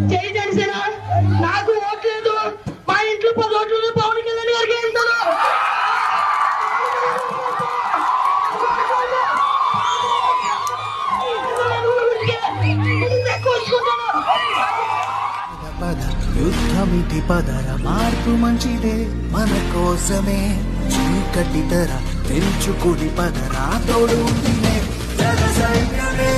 జై జనసేన. నాకు ఓట్లేదు, మా ఇంట్లో 10 ఓట్లు పవన్ కళ్యాణ్ గారికి వెళ్తాను. యుద్ధమితి పదర మార్పు మంచిదే మన కోసమే, చీకటి తర తెంచుకుడి పదరా తోడు జన సైన్యమే.